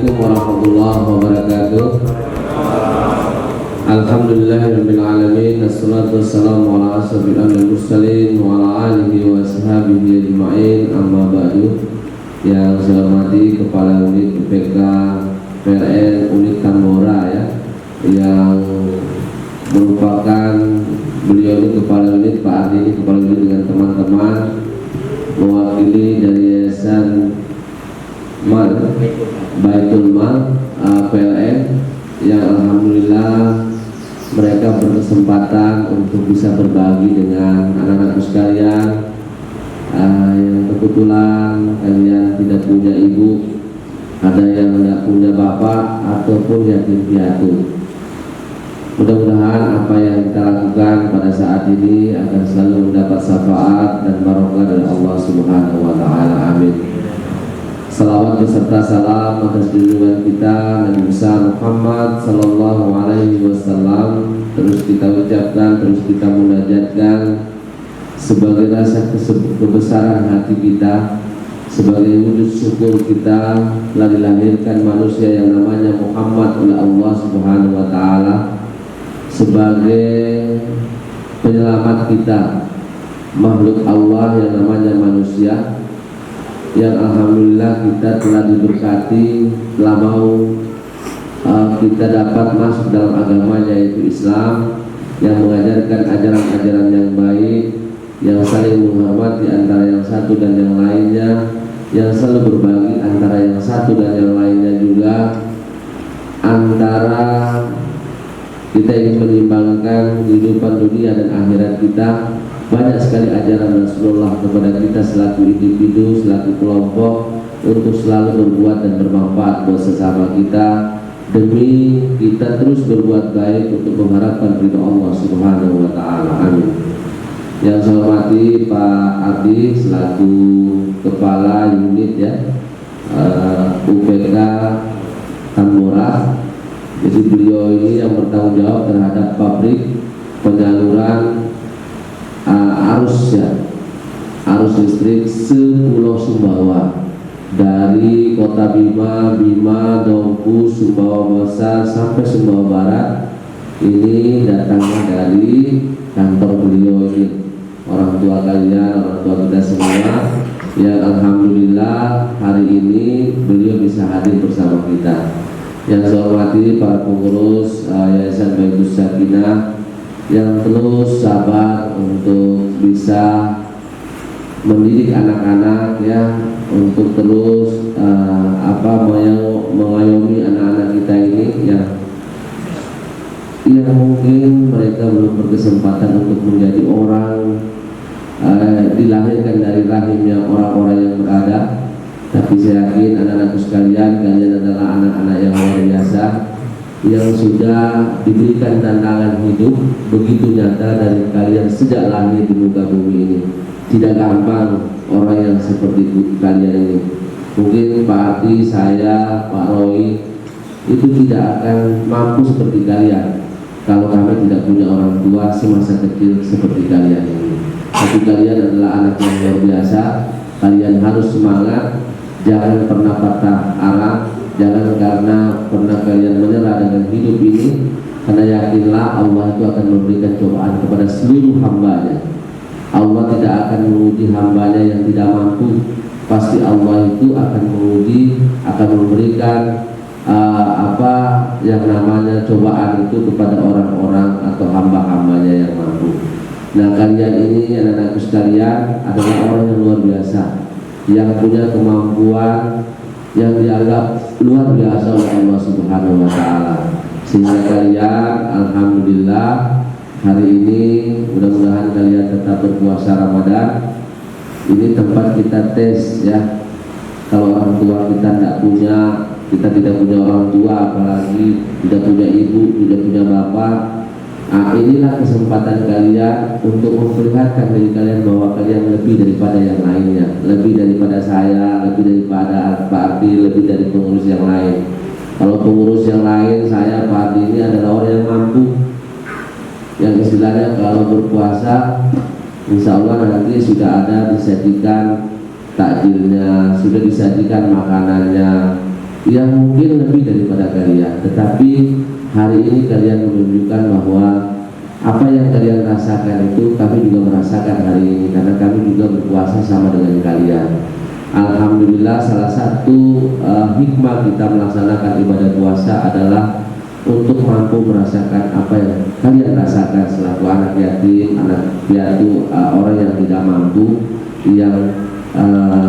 Assalamualaikum warahmatullahi wabarakatuh. Alhamdulillahirabbil alamin, wassalatu wassalamu ala asyrofil anbiya'i mursalin wa ala alihi wa sahbihi ajma'in. Amma ba'du. Yang saya hormati Kepala Unit UPK PLN Unit Tambora ya, yang merupakan beliau ini Kepala Unit, Pak Ardi ini Kepala Unit dengan teman-teman mewakili dari Yayasan Baitul Mal PLN yang alhamdulillah mereka berkesempatan untuk bisa berbagi dengan anak-anakku sekalian yang kebetulan kalian tidak punya ibu, ada yang tidak punya bapak ataupun yatim piatu. Mudah-mudahan apa yang kita lakukan pada saat ini akan selalu mendapat syafaat dan barokah dari Allah Subhanahu wa taala. Amin. Salawat beserta salam atas junjungan kita Nabi besar Muhammad sallallahu alaihi wasallam terus kita ucapkan, terus kita munajatkan sebagai rasa kebesaran hati kita, sebagai wujud syukur kita telah dilahirkan manusia yang namanya Muhammad oleh Allah Subhanahu wa taala sebagai penyelamat kita, makhluk Allah yang namanya manusia, yang alhamdulillah kita telah diberkati, telah mau kita dapat masuk dalam agamanya yaitu Islam, yang mengajarkan ajaran-ajaran yang baik, yang saling menghormati antara yang satu dan yang lainnya, yang selalu berbagi antara yang satu dan yang lainnya juga, antara kita ingin menyimbangkan kehidupan dunia dan akhirat kita. Banyak sekali ajaran Rasulullah kepada kita selaku individu, selaku kelompok, untuk selalu berbuat dan bermanfaat buat sesama kita, demi kita terus berbuat baik untuk mengharapkan ridha Allah Subhanahu wa taala. Amin. Yang saya hormati Pak Ardi selaku Kepala Unit ya UPK Tambora. Jadi beliau ini yang bertanggung jawab terhadap pabrik penyaluran arus listrik se-Pulau Sumbawa, dari Kota Bima, Dompu, Sumbawa Besar sampai Sumbawa Barat. Ini datangnya dari kantor beliau ini, orang tua kalian, orang tua kita semua, yang alhamdulillah hari ini beliau bisa hadir bersama kita. Yang saya hormati para pengurus Yayasan Baitul Sakinah yang terus sabar untuk bisa mendidik anak-anak ya, untuk terus mengayomi anak-anak kita ini yang mungkin mereka belum berkesempatan untuk menjadi orang dilahirkan dari rahimnya orang-orang yang berada. Tapi saya yakin anak-anakku sekalian, kalian adalah anak-anak yang luar biasa, yang sudah diberikan tantangan hidup begitu nyata dari kalian sejak lahir di muka bumi ini. Tidak gampang orang yang seperti kalian ini. Mungkin Pak Ardi, saya, Pak Roy itu tidak akan mampu seperti kalian kalau kami tidak punya orang tua semasa kecil seperti kalian ini. Tapi kalian adalah anak yang luar biasa. Kalian harus semangat, jangan pernah patah arang. Jangan karena pernah kalian menyerah dengan hidup ini, karena yakinlah Allah itu akan memberikan cobaan kepada seluruh hambanya. Allah tidak akan menguji hambanya yang tidak mampu. Pasti Allah itu akan menguji, akan memberikan yang namanya cobaan itu kepada orang-orang atau hamba-hambanya yang mampu. Nah, kalian ini anak-anakku sekalian adalah orang yang luar biasa, yang punya kemampuan yang dianggap luar biasa oleh Allah Subhanahu wa taala. Sehingga kalian alhamdulillah hari ini mudah-mudahan kalian tetap berpuasa Ramadan. Ini tempat kita tes ya. Kalau orang tua kita tidak punya orang tua, apalagi tidak punya ibu, tidak punya bapak. Nah, inilah kesempatan kalian untuk memperlihatkan diri kalian bahwa kalian lebih daripada yang lainnya, lebih daripada saya, lebih daripada Pak Ardi, lebih dari pengurus yang lain. Kalau pengurus yang lain, saya Pak Ardi ini adalah orang yang mampu, yang istilahnya kalau berpuasa insya Allah nanti sudah ada disajikan takjilnya, sudah disajikan makanannya, yang mungkin lebih daripada kalian, tetapi hari ini kalian menunjukkan bahwa apa yang kalian rasakan itu kami juga merasakan hari ini, karena kami juga berpuasa sama dengan kalian. Alhamdulillah, salah satu hikmah kita melaksanakan ibadah puasa adalah untuk mampu merasakan apa yang kalian rasakan selaku anak yatim, anak piatu, orang yang tidak mampu, yang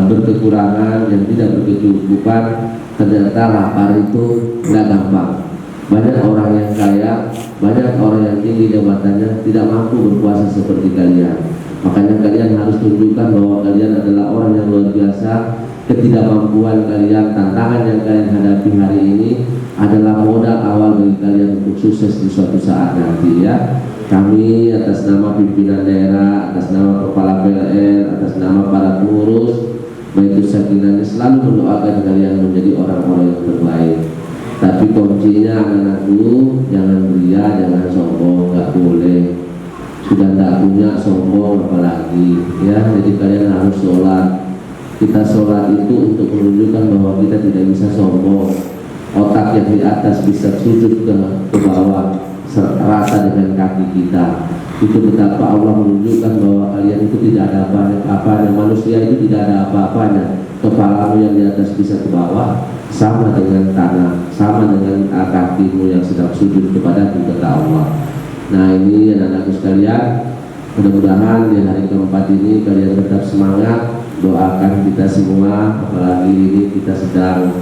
berkekurangan, yang tidak berkecukupan. Ternyata lapar itu tidak gampang. Banyak orang yang kaya, banyak orang yang tinggi jabatannya tidak mampu berpuasa seperti kalian. Makanya kalian harus tunjukkan bahwa kalian adalah orang yang luar biasa. Ketidakmampuan kalian, tantangan yang kalian hadapi hari ini adalah modal awal bagi kalian untuk sukses di suatu saat nanti, ya. Kami atas nama pimpinan daerah, atas nama kepala PLN, atas nama para pengurus Baitus Sakinah selalu mendoakan kalian menjadi orang-orang yang terbaik. Tapi kuncinya anak-anakku, jangan beria, jangan sombong, nggak boleh. Sudah tidak punya sombong apalagi, ya. Jadi kalian harus sholat. Kita sholat itu untuk menunjukkan bahwa kita tidak bisa sombong. Otak yang di atas bisa sujud ke bawah rata dengan kaki kita. Itu betapa Allah menunjukkan bahwa kalian itu tidak ada apa-apanya. Manusia itu tidak ada apa-apanya. Kepalamu yang di atas bisa ke bawah sama dengan tanah, sama dengan kakimu yang sedang sujud kepada kata Allah. Nah, ini anak-anakku sekalian, mudah-mudahan di hari keempat ini kalian tetap semangat. Doakan kita semua, apalagi ini kita sedang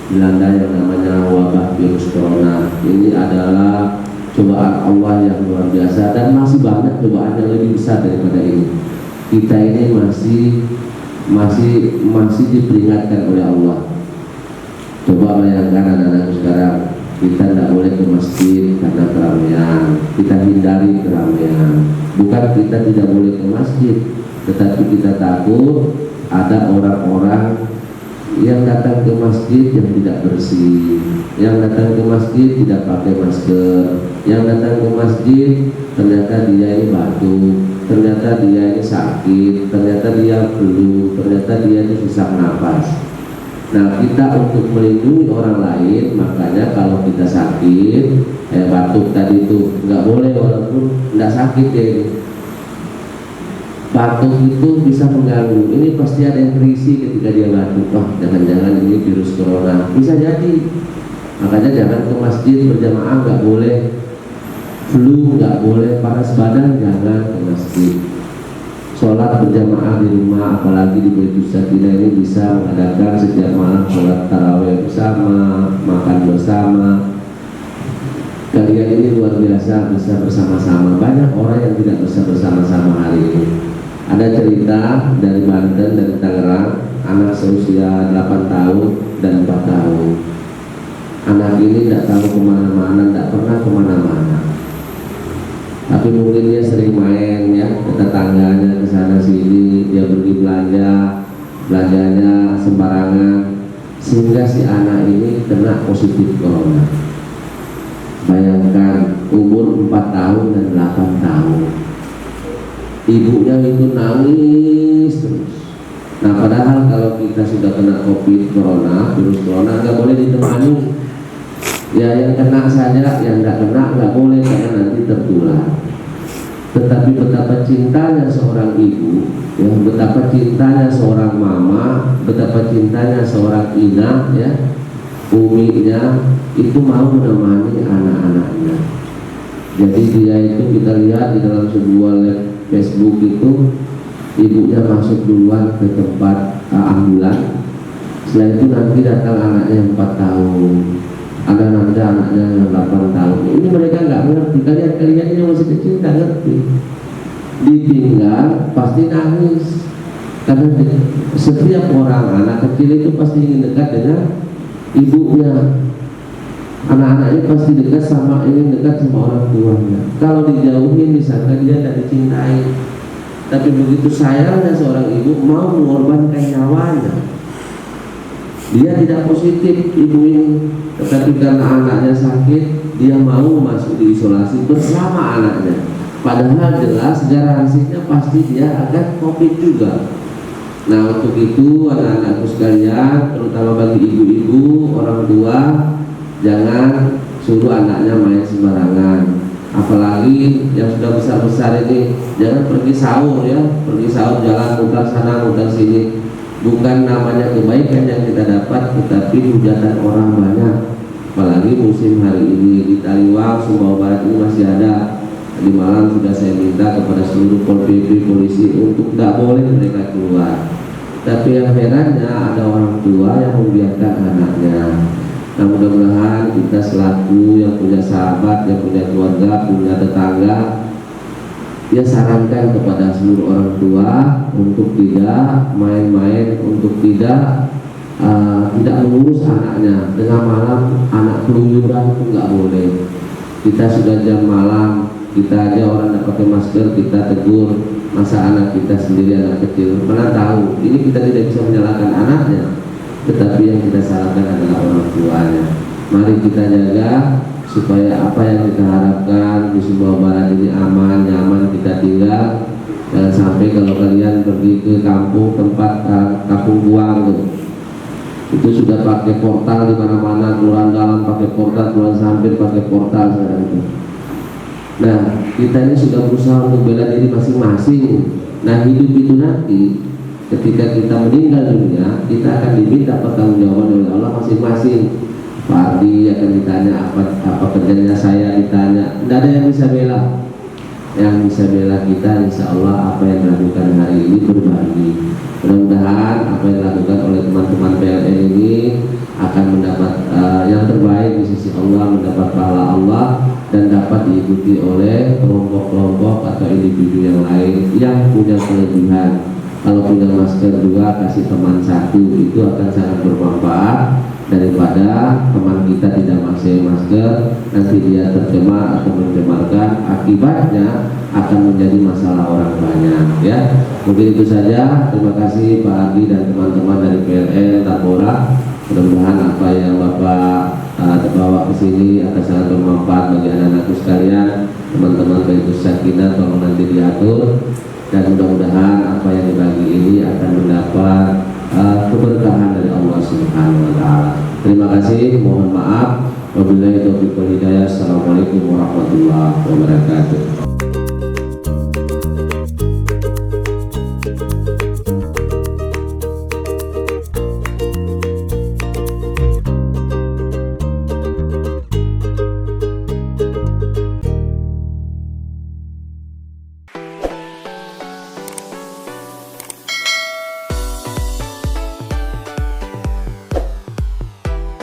dilanda yang namanya wabah virus corona. Ini adalah cobaan Allah yang luar biasa, dan masih banyak cobaan yang lebih besar daripada ini. Kita ini masih diperingatkan oleh Allah. Coba bayangkan anak-anak sekarang, kita tidak boleh ke masjid karena keramaian. Kita hindari keramaian. Bukan kita tidak boleh ke masjid, tetapi kita takut ada orang-orang yang datang ke masjid yang tidak bersih, yang datang ke masjid tidak pakai masker, yang datang ke masjid ternyata dia ini batuk, ternyata dia ini sakit, ternyata dia flu, ternyata dia ini susah nafas. Nah, kita untuk melindungi orang lain, makanya kalau kita sakit, batuk tadi itu nggak boleh walaupun nggak sakit ya. Batuk itu bisa mengganggu. Ini pasti ada yang terisi ketika dia batuk. Wah, jangan-jangan ini virus corona. Bisa jadi. Makanya jangan ke masjid berjamaah, nggak boleh. Flu nggak boleh, panas badan jangan ke masjid. Sholat berjamaah di rumah, apalagi di Baitus Sakinah ini bisa mengadakan setiap malam sholat tarawih bersama, makan bersama. Kalian ini luar biasa bisa bersama-sama. Banyak orang yang tidak bisa bersama-sama hari ini. Ada cerita dari Banten, dari Tangerang, anak seusia 8 tahun dan 4 tahun. Anak ini tidak tahu kemana-mana, tidak pernah kemana-mana. Tapi mungkin dia sering main ya ke tetangganya, ke sana sini, dia pergi belanjanya sembarangan, sehingga si anak ini kena positif corona. Bayangkan umur 4 tahun dan 8 tahun. Ibunya itu nangis terus. Nah, padahal kalau kita sudah kena COVID corona, virus corona, nggak boleh ditemani. Ya, yang kena saja, yang nggak kena nggak boleh karena nanti tertular. Tetapi betapa cintanya seorang ibu, ya, betapa cintanya seorang mama, betapa cintanya seorang ina, ya, uminya itu mau menemani anak-anaknya. Jadi dia itu kita lihat di dalam sebuah live Facebook itu, ibunya masuk duluan ke tempat ambulan. Setelah itu nanti datang anaknya yang 4 tahun, ada nanti anaknya yang 8 tahun. Ini mereka nggak ngerti, kalian ini masih kecil nggak ngerti. Ditinggal pasti nangis, karena setiap orang anak kecil itu pasti ingin dekat dengan ibunya. Anak-anak ini pasti dekat sama, ingin dekat sama orang tuanya. Kalau dijauhin disangka dia tidak dicintai. Tapi begitu sayangnya seorang ibu mau mengorbankan nyawanya. Dia tidak positif ibu ini, tetapi karena anaknya sakit, dia mau masuk di isolasi bersama anaknya. Padahal jelas garansinya pasti dia akan COVID juga. Nah, untuk itu anak-anakku sekalian, terutama bagi ibu-ibu, orang tua, jangan suruh anaknya main sembarangan. Apalagi yang sudah besar-besar ini, jangan pergi sahur ya, pergi sahur jalan muter sana muter sini. Bukan namanya kebaikan yang kita dapat, tetapi hujatan orang banyak. Apalagi musim hari ini di Taliwang, Sumbawa Barat ini masih ada. Di malam sudah saya minta kepada seluruh Pol PP polisi untuk tidak boleh mereka keluar. Tapi yang herannya ada orang tua yang membiarkan anaknya. Nah, mudah-mudahan kita selaku yang punya sahabat, yang punya keluarga, punya tetangga, dia sarankan kepada seluruh orang tua untuk tidak main-main, untuk tidak mengurus anaknya. Tengah malam anak keluyuran itu nggak boleh. Kita sudah jam malam, kita aja orang tidak pakai masker, kita tegur. Masa anak kita sendiri, anak kecil, mana tahu? Ini kita tidak bisa menyalahkan anaknya, tetapi yang kita salahkan adalah orang tuanya. Mari kita jaga supaya apa yang kita harapkan di Sumbawa Barat ini aman, nyaman kita tinggal. Jangan sampai kalau kalian pergi ke kampung, tempat kampung buang itu sudah pakai portal di mana-mana, kelurahan dalam pakai portal, kelurahan samping pakai portal sekarang itu. Nah, kita ini sudah berusaha untuk bela diri masing-masing. Nah, hidup itu nanti ketika kita meninggal dunia, kita akan diminta pertanggungjawaban oleh Allah masing-masing. Pak Ardi akan ditanya apa kerjanya, saya ditanya. Tidak ada yang bisa bela. Yang bisa bela kita insya Allah apa yang dilakukan hari ini berbagi. Mudah-mudahan apa yang dilakukan oleh teman-teman PLN ini akan mendapat yang terbaik di sisi Allah, mendapat pahala Allah, dan dapat diikuti oleh kelompok-kelompok atau individu yang lain yang punya kelebihan. Kalau punya masker 2, kasih teman 1, itu akan sangat bermanfaat daripada teman kita tidak pakai masker, nanti dia tercemar atau mencemarkan, akibatnya akan menjadi masalah orang banyak ya. Mungkin itu saja. Terima kasih Pak Adi dan teman-teman dari PLN Tambora. Mudah-mudahan apa yang Bapak bawa ke sini akan sangat bermanfaat bagi anak-anakku sekalian. Teman-teman Baitus Sakinah tolong nanti diatur, dan mudah-mudahan apa yang dibagi ini akan mendapat keberkahan dari Allah Subhanahu wa taala. Terima kasih, mohon maaf. Wabillahi taufiq wal hidayah. Assalamualaikum warahmatullahi wabarakatuh.